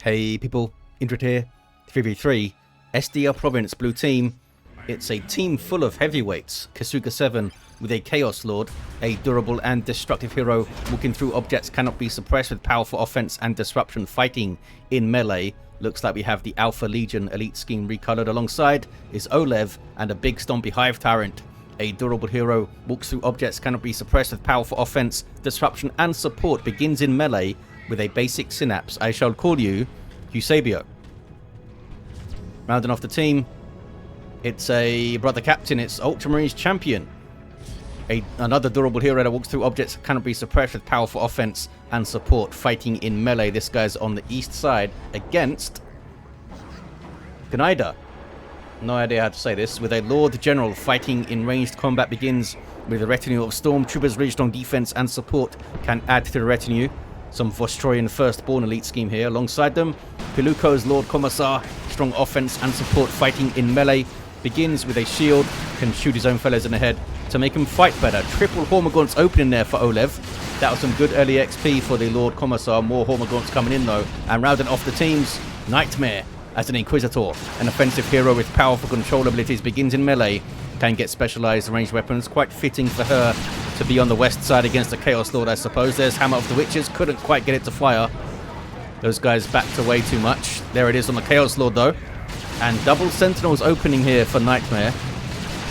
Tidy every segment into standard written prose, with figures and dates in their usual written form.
Hey people, Indrid here, 3v3, SDR Province Blue Team. It's a team full of heavyweights, Kasuga 7 with a Chaos Lord, a durable and destructive hero, walking through objects cannot be suppressed with powerful offense and disruption, fighting in melee. Looks like we have the Alpha Legion elite scheme recolored. Alongside is oLev and a big stompy Hive Tyrant. A durable hero, walks through objects cannot be suppressed with powerful offense, disruption and support, begins in melee with a basic synapse. I shall call you Eusebio. Rounding off the team, it's a brother captain, it's Ultramarines champion. Another durable hero that walks through objects cannot be suppressed with powerful offense and support, fighting in melee. This guy's on the east side against GNIDA. No idea how to say this. With a Lord General, fighting in ranged combat begins with a retinue of Stormtroopers. Really strong defense and support can add to the retinue. Some Vostroyan Firstborn elite scheme here. Alongside them, Piluco's Lord Commissar, strong offense and support, fighting in melee. Begins with a shield, can shoot his own fellows in the head to make him fight better. Triple Hormagaunts opening there for oLev. That was some good early XP for the Lord Commissar. More Hormagaunts coming in though. And rounding off the teams, Nightmare as an Inquisitor. An offensive hero with powerful control abilities, begins in melee. Can get specialized ranged weapons. Quite fitting for her to be on the west side against the Chaos Lord, I suppose. There's Hammer of the Witches. Couldn't quite get it to fire. Those guys backed away too much. There it is on the Chaos Lord though. And double Sentinels opening here for Nightmare.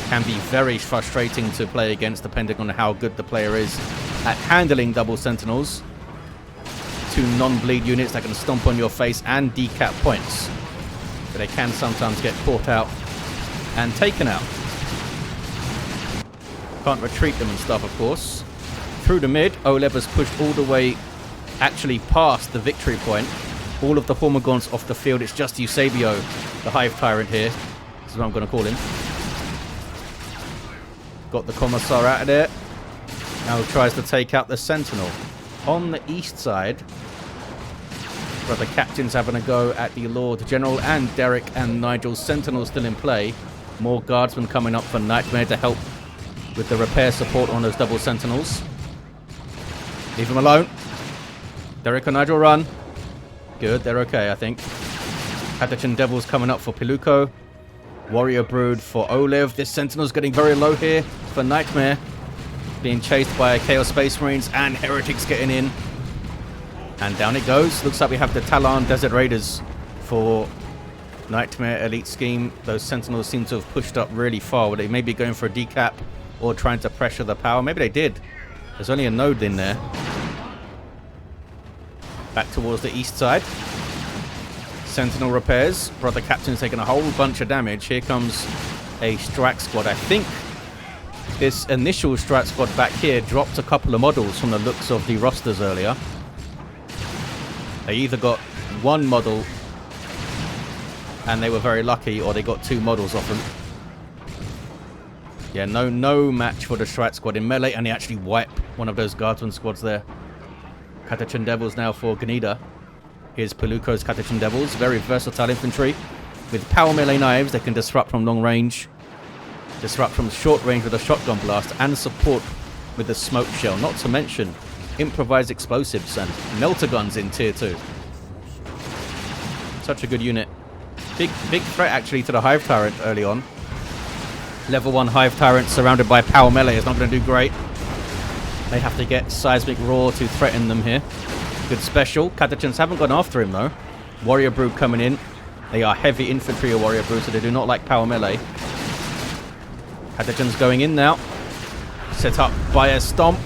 Can be very frustrating to play against depending on how good the player is at handling double Sentinels. Two non-bleed units that can stomp on your face and decap points. But they can sometimes get caught out and taken out. Can't retreat them and stuff, of course. Through the mid, oLev has pushed all the way actually past the victory point. All of the Hormagaunts off the field. It's just Eusebio, the Hive Tyrant here. This is what I'm going to call him. Got the Commissar out of there. Now tries to take out the Sentinel. On the east side, brother captain's having a go at the Lord General and Derek and Nigel's Sentinel still in play. More guardsmen coming up for Nightmare to help with the repair support on those double Sentinels. Leave him alone. Derek and Nigel run. Good, they're okay, I think. Catachan Devils coming up for Piluco. Warrior Brood for oLev. This Sentinel's getting very low here for Nightmare. Being chased by Chaos Space Marines and Heretics getting in. And down it goes. Looks like we have the Talon Desert Raiders for Nightmare Elite Scheme. Those Sentinels seem to have pushed up really far. Were they maybe going for a decap or trying to pressure the power? Maybe they did. There's only a node in there. Back towards the east side. Sentinel repairs. Brother Captain's taking a whole bunch of damage. Here comes a strike squad. I think this initial strike squad back here dropped a couple of models from the looks of the rosters earlier. They either got one model and they were very lucky, or they got two models off them. Yeah, no match for the strike squad in melee, and they actually wipe one of those guardsman squads there. Catachan Devils now for GNIDA. Here's Piluco's Catachan Devils. Very versatile infantry. With power melee knives, they can disrupt from long range. Disrupt from short range with a shotgun blast. And support with the smoke shell. Not to mention improvised explosives and melter guns in tier 2. Such a good unit. Big threat actually to the Hive Tyrant early on. Level 1 Hive Tyrant surrounded by power melee is not going to do great. They have to get Seismic Roar to threaten them here. Good special. Catachans haven't gone after him though. Warrior Brood coming in. They are heavy infantry or Warrior Brood, so they do not like power melee. Catachans going in now. Set up by a stomp.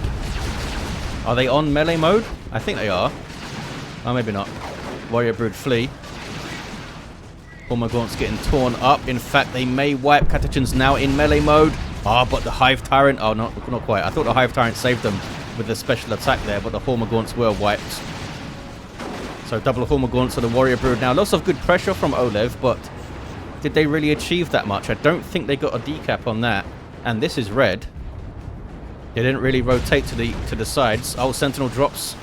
Are they on melee mode? I think they are. Oh, maybe not. Warrior Brood flee. Hormagaunts getting torn up. In fact, they may wipe Catachans now in melee mode. Ah, but the Hive Tyrant... Oh, not quite. I thought the Hive Tyrant saved them with the special attack there, but the Hormagaunts were wiped. So double Hormagaunts for the Warrior Brood now. Lots of good pressure from oLev, but did they really achieve that much? I don't think they got a decap on that. And this is red. They didn't really rotate to the sides. Oh, Sentinel drops.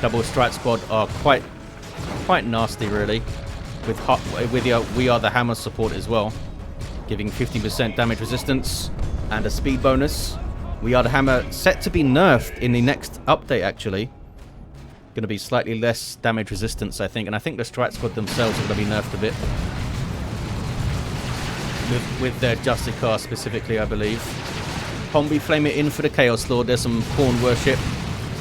Double Strike Squad are quite nasty, really. With We Are the Hammer support as well. Giving 50% damage resistance and a speed bonus. We Are the Hammer set to be nerfed in the next update, actually. Going to be slightly less damage resistance, I think. And I think the Strat Squad themselves are going to be nerfed a bit. With their Justicar specifically, I believe. Combi Flame it in for the Chaos Lord. There's some Pawn Worship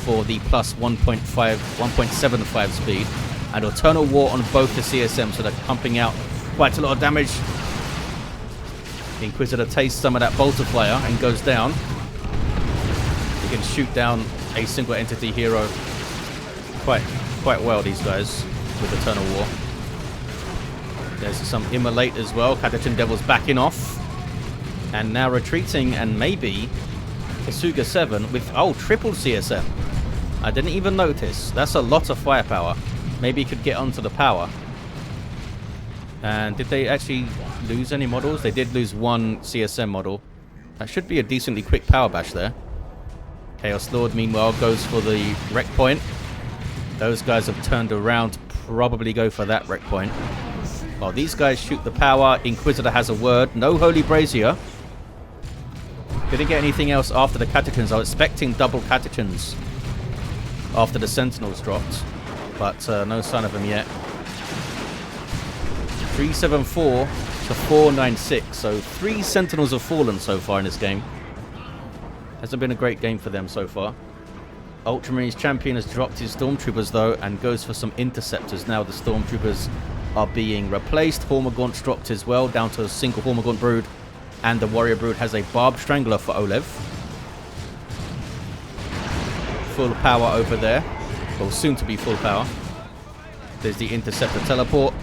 for the plus 1.75 speed. And Eternal War on both the CSM, so they're pumping out quite a lot of damage. The Inquisitor tastes some of that Bolter Flyer and goes down. You can shoot down a single entity hero quite well, these guys, with Eternal War. There's some Immolate as well. Catachan Devil's backing off. And now retreating, and maybe Kasuga 7 with, triple CSM. I didn't even notice. That's a lot of firepower. Maybe he could get onto the power. And did they actually lose any models? They did lose one CSM model. That should be a decently quick power bash there. Chaos Lord, meanwhile, goes for the wreck point. Those guys have turned around to probably go for that wreck point. While these guys shoot the power, Inquisitor has a word. No Holy Brazier. Didn't get anything else after the Catachans. I was expecting double Catachans after the Sentinels dropped. But no sign of them yet. 374 to 496. So 3 Sentinels have fallen so far in this game. Hasn't been a great game for them so far. Ultramarines champion has dropped his Stormtroopers though and goes for some Interceptors. Now the Stormtroopers are being replaced. Hormagaunt's dropped as well, down to a single Hormagaunt brood. And the Warrior brood has a Barb Strangler for oLev. Full power over there. Well, soon to be full power. There's the Interceptor teleport.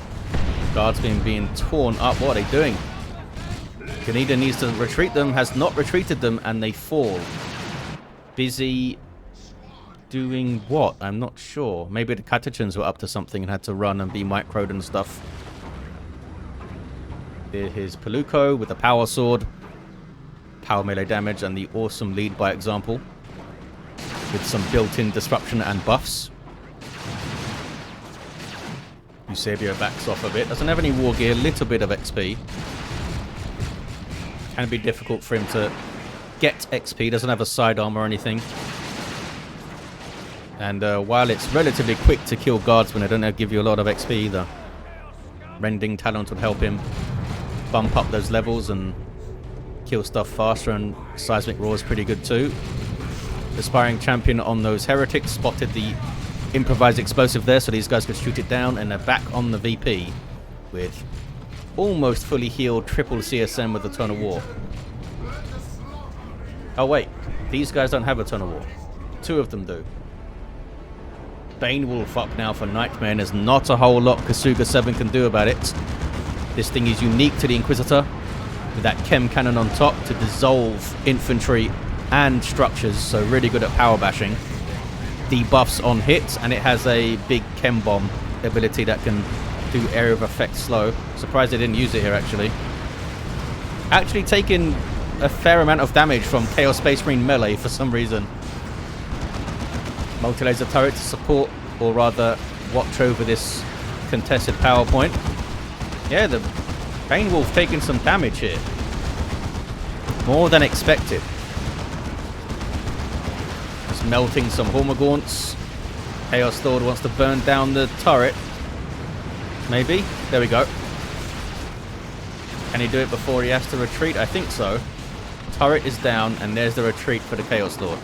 Guards being torn up. What are they doing? GNIDA needs to retreat them. Has not retreated them, and they fall. Busy doing what? I'm not sure. Maybe the Catachans were up to something and had to run and be microed and stuff. Here's Piluco with the power sword. Power melee damage and the awesome lead by example. With some built-in disruption and buffs. Eusebio backs off a bit. Doesn't have any war gear. Little bit of XP. Can be difficult for him to get XP. Doesn't have a sidearm or anything. And while it's relatively quick to kill guardsmen, they don't give you a lot of XP either. Rending Talent would help him bump up those levels and kill stuff faster, and Seismic Roar is pretty good too. Aspiring champion on those heretics spotted the improvised explosive there, so these guys could shoot it down, and they're back on the VP with almost fully healed triple CSM with Eternal War. Oh wait, these guys don't have Eternal War. 2 of them do. Bane Wolf up now for Nightmare, and there's not a whole lot Kasuga 7 can do about it. This thing is unique to the Inquisitor, with that Chem Cannon on top to dissolve infantry and structures, so really good at power bashing. Debuffs on hit, and it has a big Chem Bomb ability that can do area of effect slow. Surprised they didn't use it here, actually. Actually taking a fair amount of damage from Chaos Space Marine melee for some reason. Multi-laser turret to support, or rather watch over this contested power point. Yeah, the Bane Wolf taking some damage here. More than expected. Just melting some Hormagaunts. Chaos Lord wants to burn down the turret. Maybe? There we go. Can he do it before he has to retreat? I think so. Turret is down, and there's the retreat for the Chaos Lord.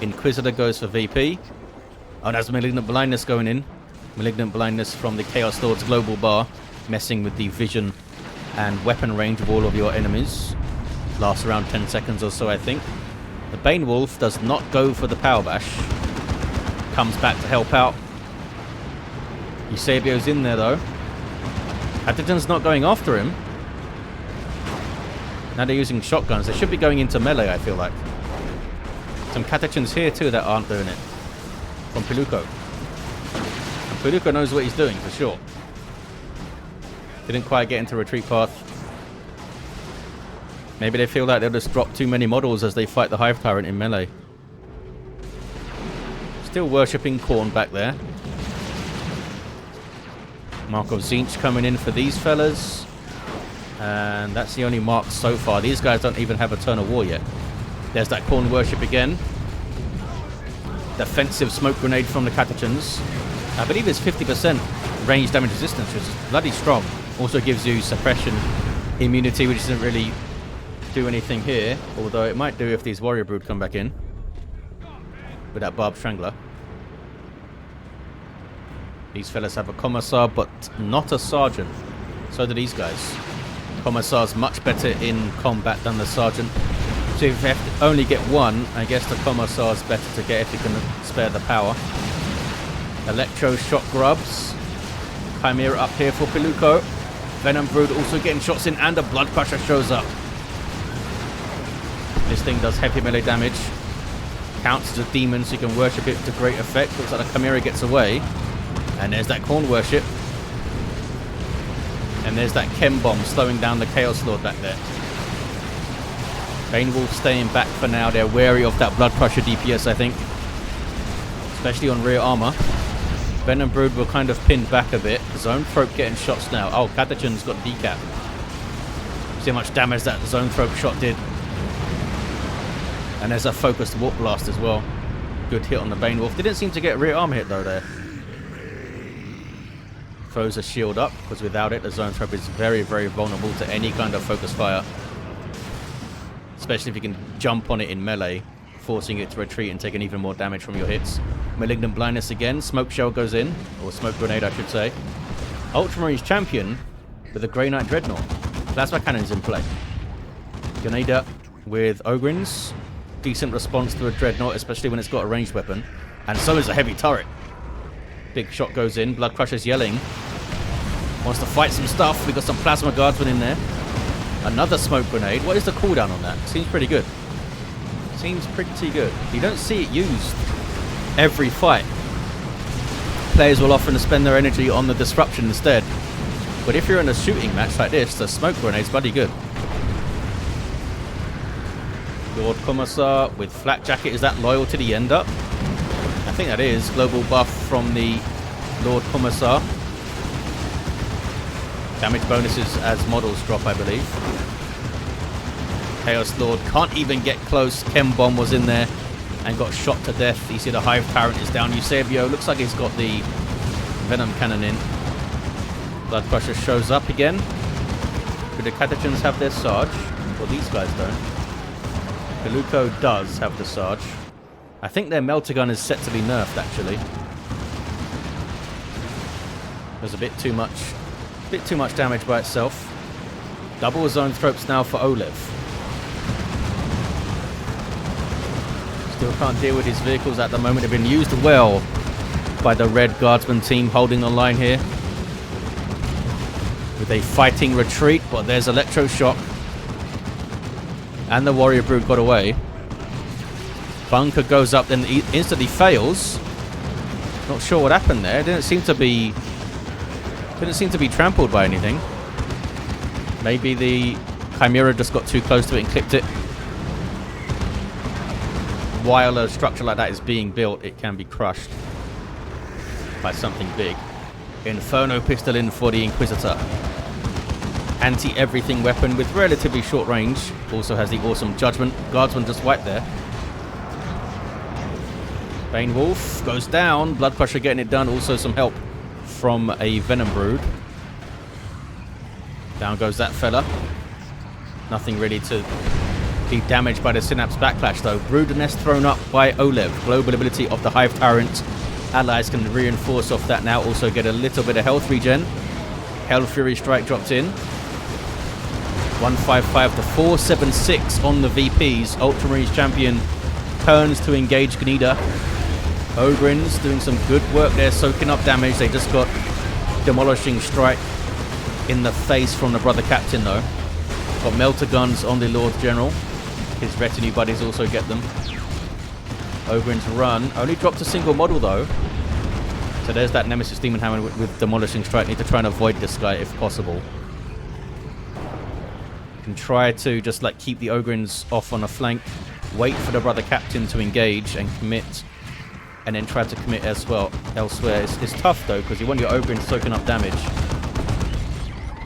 Inquisitor goes for VP. Oh, that's Malignant Blindness going in. Malignant Blindness from the Chaos Lord's global bar, messing with the vision and weapon range of all of your enemies. Lasts around 10 seconds or so, I think. The Bane Wolf does not go for the power bash. Comes back to help out. Eusebio's in there, though. Catachan's not going after him. Now they're using shotguns. They should be going into melee, I feel like. Some Catachans here, too, that aren't doing it. From Piluco. And Piluco knows what he's doing, for sure. Didn't quite get into retreat path. Maybe they feel like they'll just drop too many models as they fight the Hive Tyrant in melee. Still worshipping Khorne back there. Mark of Tzeentch coming in for these fellas. And that's the only mark so far. These guys don't even have Eternal War yet. There's that Khorne worship again. defensive smoke grenade from the Catachans. I believe it's 50% range damage resistance, which is bloody strong. Also gives you suppression immunity, which doesn't really do anything here, although it might do if these warrior brood come back in with that barbed strangler. These fellas have a commissar, but not a sergeant. So do these guys. Commissar's much better in combat than the sergeant. So if you have to only get one, I guess the commissar's better to get if you can spare the power. Electro shock grubs. Chimera up here for Piluco. Venom Brood also getting shots in, and the Blood Crusher shows up. This thing does heavy melee damage. Counts as a demon, so you can worship it to great effect. Looks like the Chimera gets away. And there's that Corn Worship. And there's that Chem Bomb slowing down the Chaos Lord back there. Bane Wolf staying back for now. They're wary of that Blood Crusher DPS, I think. Especially on rear armor. Venom Brood were kind of pinned back a bit. Zone Thrope getting shots now. Oh, Catachan's got decap. See how much damage that Zone Thrope shot did. And there's a focused Warp Blast as well. Good hit on the Bane Wolf. Didn't seem to get rear armor hit though there. Throws a shield up, because without it, the Zone Thrope is very, very vulnerable to any kind of focus fire. Especially if you can jump on it in melee, forcing it to retreat and taking even more damage from your hits. Malignant Blindness again. Smoke Shell goes in, or Smoke Grenade, I should say. Ultramarines champion with a Grey Knight Dreadnought. Plasma Cannons in play. GNIDA with Ogrins. Decent response to a Dreadnought, especially when it's got a ranged weapon. And so is a heavy turret. Big shot goes in. Blood Crusher's yelling. Wants to fight some stuff. We got some Plasma Guardsmen in there. Another Smoke Grenade. What is the cooldown on that? Seems pretty good. Seems pretty good. You don't see it used every fight. Players will often spend their energy on the disruption instead. But if you're in a shooting match like this, the Smoke Grenade's bloody good. Lord Commissar with Flak Jacket. Is that loyal to the end up? I think that is. Global buff from the Lord Commissar. Damage bonuses as models drop, I believe. Chaos Lord can't even get close. Chem Bomb was in there and got shot to death. You see the Hive Tyrant is down. Eusebio looks like he's got the Venom Cannon in. Blood Crusher shows up again. Do the Catachans have their Sarge? Well, these guys don't. Piluco does have the Sarge. I think their Melter Gun is set to be nerfed, actually. There's a bit too much damage by itself. Double Zone Thropes now for oLev. Still can't deal with his vehicles at the moment. They've been used well by the Red Guardsman team, holding the line here with a fighting retreat, but there's Electroshock. And the Warrior Brood got away. Bunker goes up, then instantly fails. Not sure what happened there. Didn't seem to be trampled by anything. Maybe the Chimera just got too close to it and clipped it. While a structure like that is being built, it can be crushed by something big. Inferno Pistol in for the Inquisitor. Anti-everything weapon with relatively short range. Also has the awesome Judgment. Guardsman just wiped there. Bane Wolf goes down. Blood Crusher getting it done. Also some help from a Venom Brood. Down goes that fella. Nothing really to be damaged by the Synapse Backlash though. Brood Nest thrown up by oLev. Global ability of the Hive Tyrant. Allies can reinforce off that now. Also get a little bit of health regen. Hell Fury Strike dropped in. 155 to 476 on the VPs. Ultramarines champion turns to engage GNIDA. Ogrins doing some good work there, soaking up damage. They just got Demolishing Strike in the face from the Brother Captain though. Got Melter Guns on the Lord General. His retinue buddies also get them. Ogrins run. Only dropped a single model though. So there's that Nemesis Demon Hammer with Demolishing Strike. Need to try and avoid this guy if possible. Can try to just like keep the Ogrins off on a flank. Wait for the Brother Captain to engage and commit. And then try to commit as well elsewhere. It's tough though, because you want your Ogrins soaking up damage.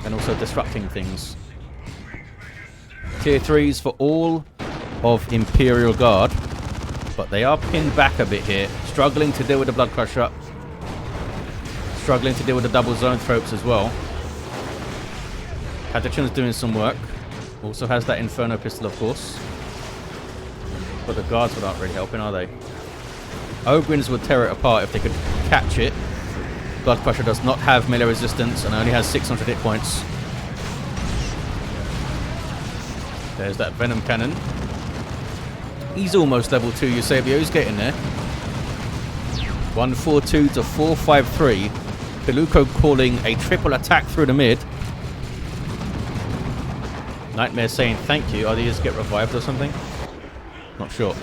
And also disrupting things. Tier 3s for all of Imperial Guard. But they are pinned back a bit here. Struggling to deal with the Blood Crusher. Struggling to deal with the double zone tropes as well. Catachan's doing some work. Also has that Inferno pistol, of course. But the guards aren't really helping, are they? Ogrins would tear it apart if they could catch it. Blood Crusher does not have melee resistance and only has 600 hit points. There's that Venom Cannon. He's almost level 2, Eusebio's getting there. 142 to 453. Piluco calling a triple attack through the mid. Nightmare saying thank you. Are they just get revived or something? Not sure.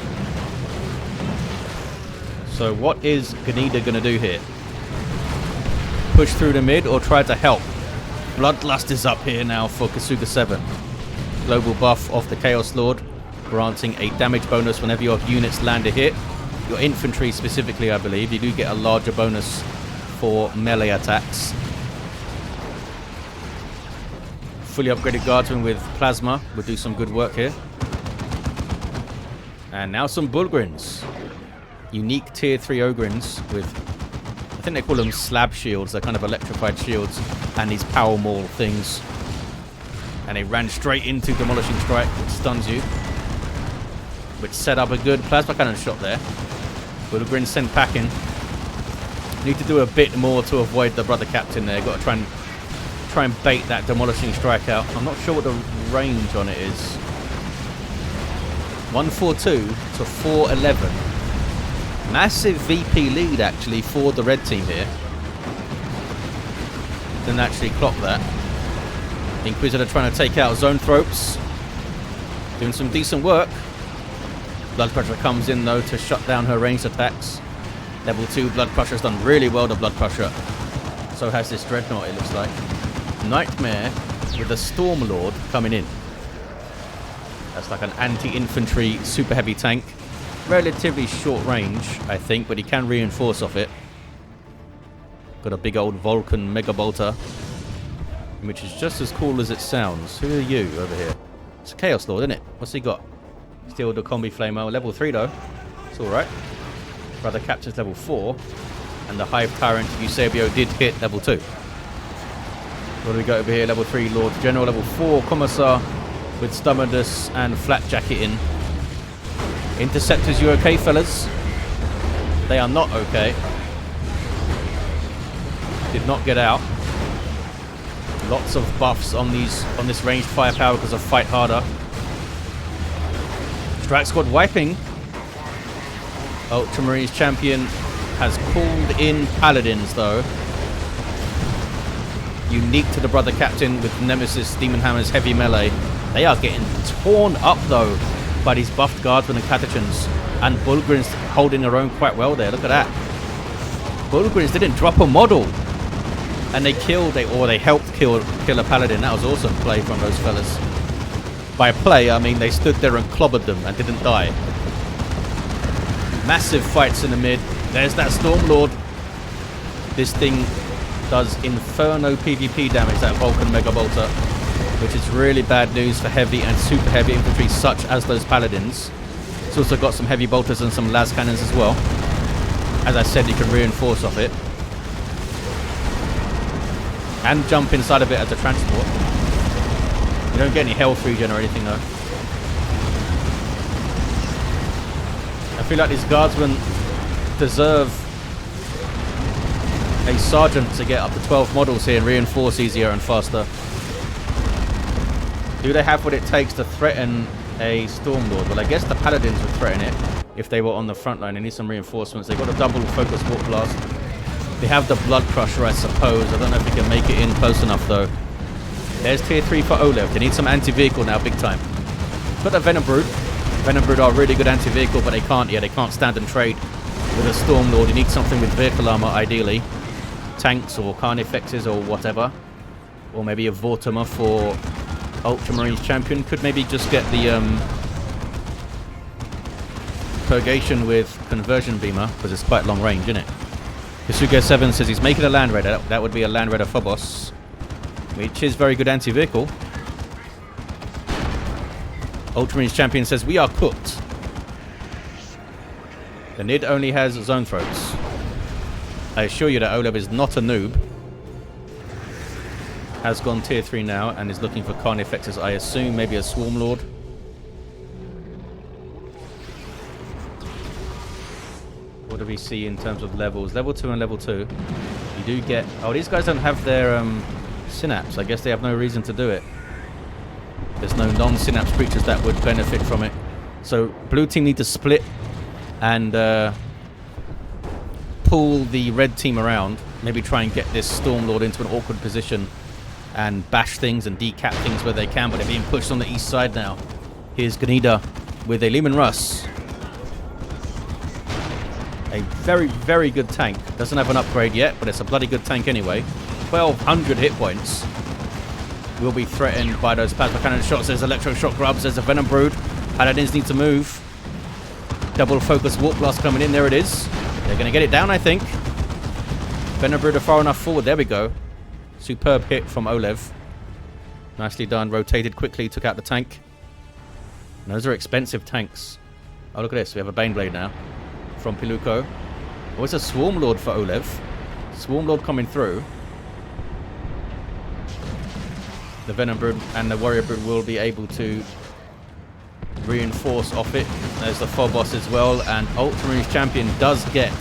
So what is GNIDA going to do here? Push through the mid or try to help? Bloodlust is up here now for Kasuga 7. Global buff of the Chaos Lord, granting a damage bonus whenever your units land a hit. Your infantry specifically, I believe, you do get a larger bonus for melee attacks. Fully upgraded guardsman with plasma would do some good work here. And now some Bullgrins. Unique tier 3 Ogrins with, I think they call them slab shields. They're kind of electrified shields. And these power maul things. And they ran straight into Demolishing Strike, which stuns you. Which set up a good plasma cannon shot there. Bullgrins sent packing. Need to do a bit more to avoid the brother captain there. Got to try and bait that Demolishing Strike out. I'm not sure what the range on it is. 142 to 411. Massive VP lead actually for the red team here. Didn't actually clock that. Inquisitor trying to take out zone tropes. Doing some decent work. Blood Crusher comes in though to shut down her ranged attacks. Level 2 Blood Crusher's done really well, the Blood Crusher. So has this Dreadnought, it looks like. Nightmare with a Stormlord coming in. That's like an anti-infantry super heavy tank. Relatively short range, I think, but he can reinforce off it. Got a big old Vulcan Mega Bolter, which is just as cool as it sounds. Who are you over here? It's a Chaos Lord, isn't it? What's he got? Still the Combi Flamer. Level 3 though. It's alright. Brother Captain's level 4. And the Hive Tyrant Eusebio did hit level 2. What do we got over here? Level 3 Lord General. Level 4 Commissar with Stubbornness and Flat Jacket in. Interceptors, you okay, fellas? They are not okay. Did not get out. Lots of buffs on this ranged firepower because of Fight Harder. Strike Squad wiping. Ultramarines champion has called in Paladins though. Unique to the brother captain with Nemesis, Demon Hammers, heavy melee. They are getting torn up though by these buffed guardsmen and Catachans. And Bullgrins holding their own quite well there. Look at that. Bullgrins didn't drop a model. And they helped kill a Paladin. That was awesome play from those fellas. By play, I mean they stood there and clobbered them and didn't die. Massive fights in the mid. There's that Stormlord. This thing does Inferno PvP damage, that Vulcan Mega Bolter, which is really bad news for heavy and super heavy infantry such as those Paladins. It's also got some heavy bolters and some las cannons as well. As I said, you can reinforce off it. And jump inside of it as a transport. You don't get any health regen or anything though. I feel like these guardsmen deserve a sergeant to get up to 12 models here and reinforce easier and faster. Do they have what it takes to threaten a Stormlord? Well, I guess the Paladins would threaten it if they were on the front line. They need some reinforcements. They've got a double focus warp blast. They have the Blood Crusher, I suppose. I don't know if we can make it in close enough though. There's tier 3 for oLev. They need some anti-vehicle now, big time. Got the Venom Brood. Venom Brood are really good anti-vehicle, but they can't stand and trade with a Stormlord. You need something with vehicle armor, ideally. Tanks or Carnifexes or whatever. Or maybe a Vortimer for Ultramarines champion. Could maybe just get the Purgation with Conversion Beamer, because it's quite long range, isn't it? Kasuga 7 says he's making a Land Raider. That would be a Land Raider Phobos, which is very good anti-vehicle. Ultramarines champion says we are cooked. The NID only has zone throats. I assure you that oLev is not a noob. Has gone tier 3 now and is looking for Carnifexes, I assume, maybe a Swarm Lord. What do we see in terms of levels? Level 2 and level 2. You do get... Oh, these guys don't have their synapse. I guess they have no reason to do it. There's no non-synapse creatures that would benefit from it. So blue team need to split and pull the red team around. Maybe try and get this Stormlord into an awkward position and bash things and decap things where they can, but they're being pushed on the east side now. Here's GNIDA with a Leman Russ. A very, very good tank. Doesn't have an upgrade yet, but it's a bloody good tank anyway. 1,200 hit points. Will be threatened by those plasma cannon shots. There's electroshock grubs. There's a venom brood. Paladins need to move. Double focus warp blast coming in. There it is. They're going to get it down, I think. Venom brood are far enough forward. There we go. Superb hit from oLev. Nicely done. Rotated quickly. Took out the tank. And those are expensive tanks. Oh, look at this. We have a Baneblade now from Piluco. Oh, it's a Swarm Lord for oLev. Swarm Lord coming through. The Venom Brood and the Warrior Brood will be able to reinforce off it. There's the Phobos as well, and Ultramarines champion does get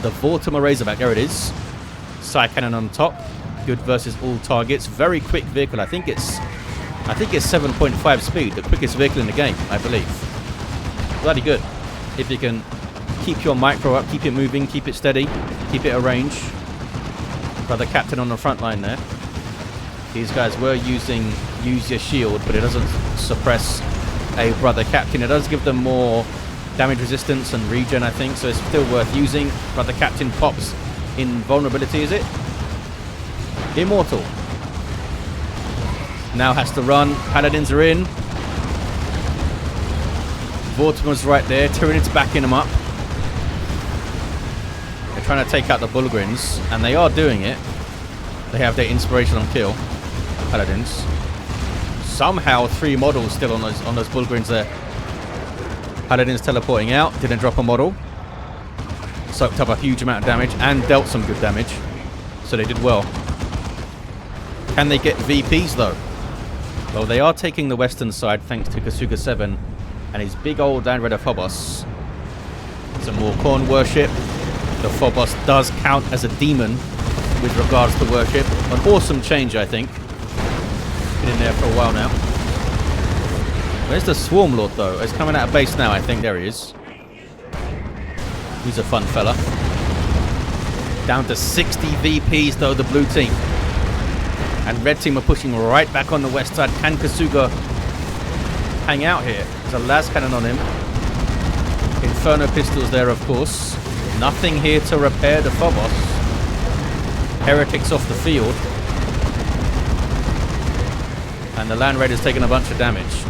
the Vortimer Razorback. There it is. Side cannon on top. Good versus all targets. Very quick vehicle. I think it's 7.5 speed, the quickest vehicle in the game, I believe. Bloody good. If you can keep your micro up, keep it moving, keep it steady, keep it at range. Brother Captain on the front line there. These guys were using use your shield, but it doesn't suppress a Brother Captain. It does give them more damage resistance and regen, I think, so it's still worth using. Brother Captain pops invulnerability, is it? Immortal. Now has to run. Paladins are in. Vortimer's right there. Tyranids backing them up. They're trying to take out the Bullgrins, and they are doing it. They have their inspiration on kill. Paladins. Somehow 3 models still on those Bullgrins there. Paladins teleporting out. Didn't drop a model. Soaked up a huge amount of damage and dealt some good damage. So they did well. Can they get VPs though? Well, they are taking the western side thanks to Kasuga 7 and his big old Land Raider Phobos. Some more Khorne worship. The Phobos does count as a demon with regards to worship. An awesome change, I think. Been in there for a while now. Where's the Swarm Lord though? He's coming out of base now, I think. There he is. He's a fun fella. Down to 60 VPs though, the blue team. And red team are pushing right back on the west side. Can Kasuga hang out here? There's a las cannon on him. Inferno pistols there, of course. Nothing here to repair the Phobos. Heretics off the field. And the Land Raider's taking a bunch of damage.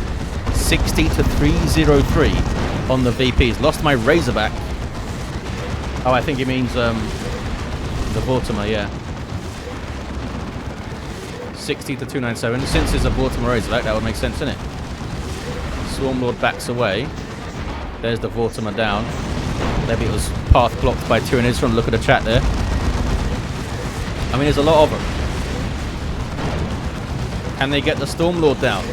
60 to 303 on the VPs. Lost my Razorback. Oh, I think he means the Vortimer, yeah. 60 to 297. Since it's a Vortimer Razorback, that would make sense, innit? Swarmlord backs away. There's the Vortimer down. Maybe it was path blocked by Tyranids from the look at the chat there. I mean, there's a lot of them. Can they get the Stormlord down?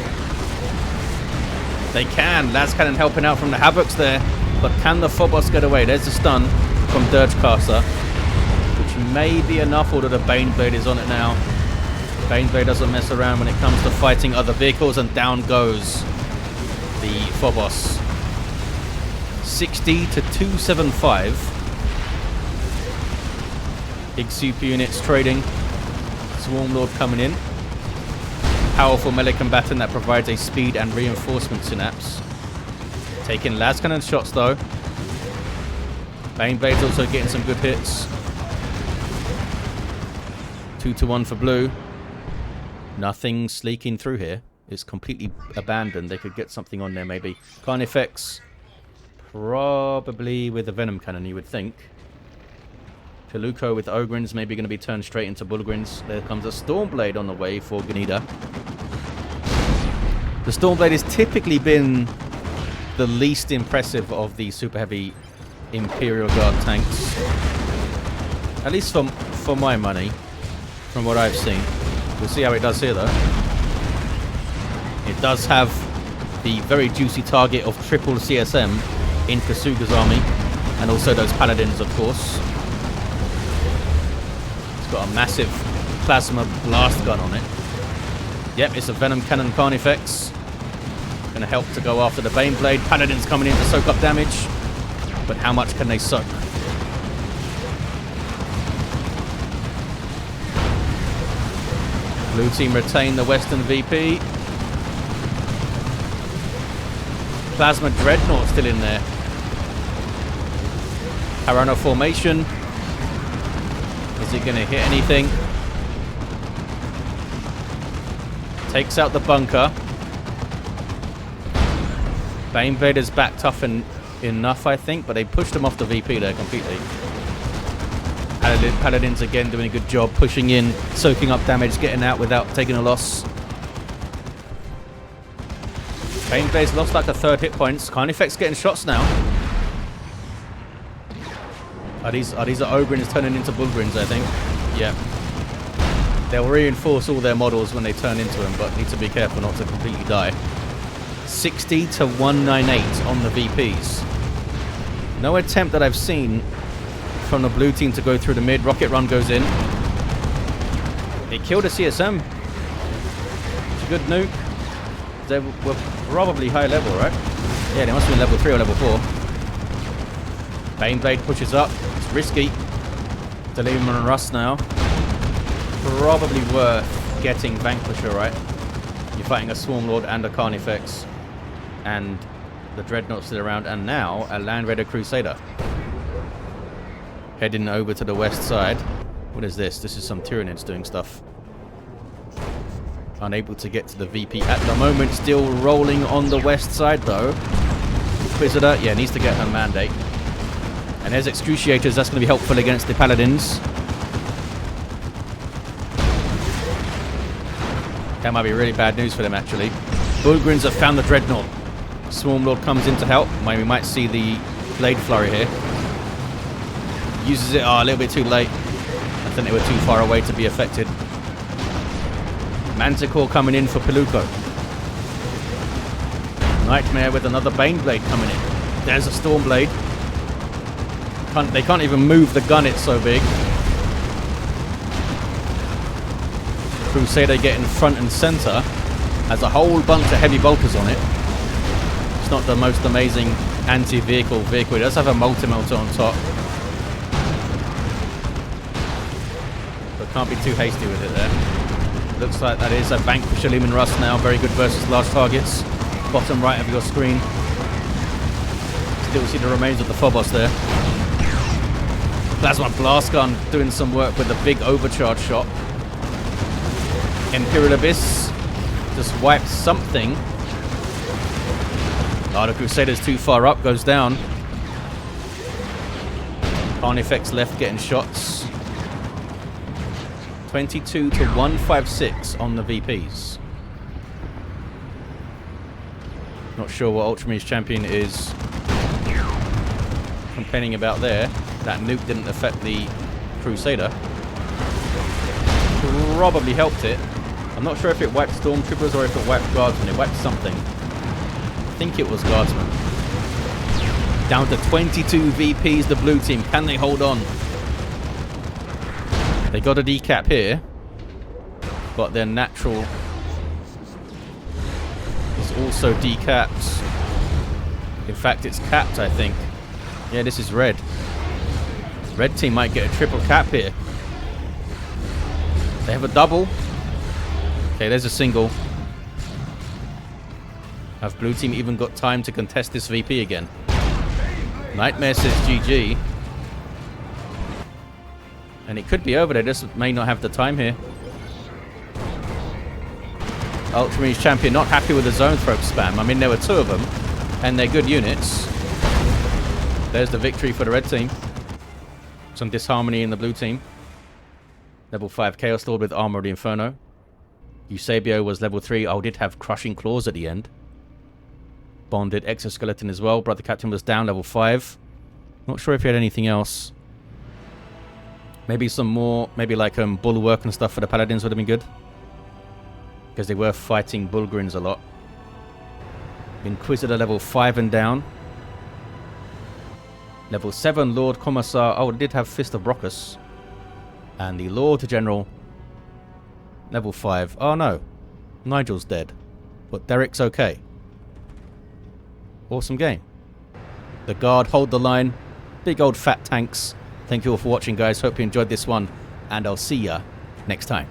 They can. Las Cannon helping out from the Havocs there. But can the Phobos get away? There's the stun from Dirgecaster, which may be enough, although the Baneblade is on it now. Baneblade doesn't mess around when it comes to fighting other vehicles, and down goes the Phobos. 60 to 275. Big super units trading. Swarmlord coming in. Powerful melee combatant that provides a speed and reinforcement synapse. Taking las cannon shots though. Baneblade's also getting some good hits. 2-1 for blue. Nothing sleeking through here. It's completely abandoned. They could get something on there maybe. Carnifex. Probably with a Venom Cannon, you would think. Piluco with Ogrins maybe going to be turned straight into Bullgrins. There comes a Stormblade on the way for GNIDA. The Stormblade has typically been the least impressive of the super heavy Imperial Guard tanks. At least for my money, from what I've seen. We'll see how it does here, though. It does have the very juicy target of triple CSM in Kasuga's army, and also those paladins, of course. It's got a massive plasma blast gun on it. Yep, it's a venom cannon Carnifex. Gonna help to go after the Baneblade. Paladins coming in to soak up damage, but how much can they soak? Blue team retain the Western VP. Plasma Dreadnought still in there. Harano formation. Is it going to hit anything? Takes out the bunker. Baneblade is back tough enough, I think, but they pushed him off the VP there completely. Paladins again doing a good job, pushing in, soaking up damage, getting out without taking a loss. Baneblade's lost like a third hit points. Carnifex getting shots now. Are these Ogrins turning into Bullgrins, I think? Yeah. They'll reinforce all their models when they turn into them, but need to be careful not to completely die. 60 to 198 on the VPs. No attempt that I've seen from the blue team to go through the mid. Rocket run goes in. It killed a CSM. It's a good nuke. They were probably high level, right? Yeah, they must have been level 3 or level 4. Baneblade pushes up. It's risky. Delirium and Rust now. Probably worth getting Vanquisher, right? You're fighting a Swarm Lord and a Carnifex. And the Dreadnought's still around. And now a Land Raider Crusader. Heading over to the west side. What is this? This is some Tyranids doing stuff. Unable to get to the VP at the moment. Still rolling on the west side, though. Inquisitor, yeah, needs to get her mandate. And there's Excruciators. That's going to be helpful against the Paladins. That might be really bad news for them, actually. Bullgrins have found the Dreadnought. Swarm Lord comes in to help. We might see the Blade Flurry here. Uses it a little bit too late. I think they were too far away to be affected. Manticore coming in for Piluco. Nightmare with another Baneblade coming in. There's a Stormblade. They can't even move the gun, it's so big. Crusader getting front and center. Has a whole bunch of heavy bolters on it. It's not the most amazing anti-vehicle vehicle. It does have a multi-melter on top. But can't be too hasty with it there. Looks like that is a Vanquisher Lumen Rust now. Very good versus large targets. Bottom right of your screen. Still see the remains of the Phobos there. Plasma Blast Gun doing some work with a big overcharge shot. Imperial Abyss just wiped something. Oh, the Crusader's too far up. Goes down. Carnifex left getting shots. 22 to 156 on the VPs. Not sure what Ultramarines champion is complaining about there. That nuke didn't affect the Crusader. Probably helped it. I'm not sure if it wiped Stormtroopers or if it wiped Guardsmen. It wiped something. I think it was Guardsmen. Down to 22 VPs, the blue team. Can they hold on? They got a decap here, but their natural is also decapped. In fact, it's capped, I think. Yeah, this is red. Red team might get a triple cap here. They have a double. Okay, there's a single. Have blue team even got time to contest this VP again? Nightmare says GG. And it could be over. They just may not have the time here. Ultramarines champion not happy with the zone throat spam. I mean, there were 2 of them, and they're good units. There's the victory for the red team. Some disharmony in the blue team. Level 5 Chaos Lord with Armor of the Inferno. Eusebio was level 3. Oh, did have Crushing Claws at the end. Bonded Exoskeleton as well. Brother Captain was down, level 5. Not sure if he had anything else. Maybe some more, maybe like bulwark and stuff for the paladins would have been good. Because they were fighting Bulgarins a lot. Inquisitor level 5 and down. Level 7 Lord Commissar. Oh, it did have Fist of Brockus. And the Lord General. Level 5. Oh no. Nigel's dead. But Derek's okay. Awesome game. The Guard hold the line. Big old fat tanks. Thank you all for watching, guys. Hope you enjoyed this one. And I'll see ya next time.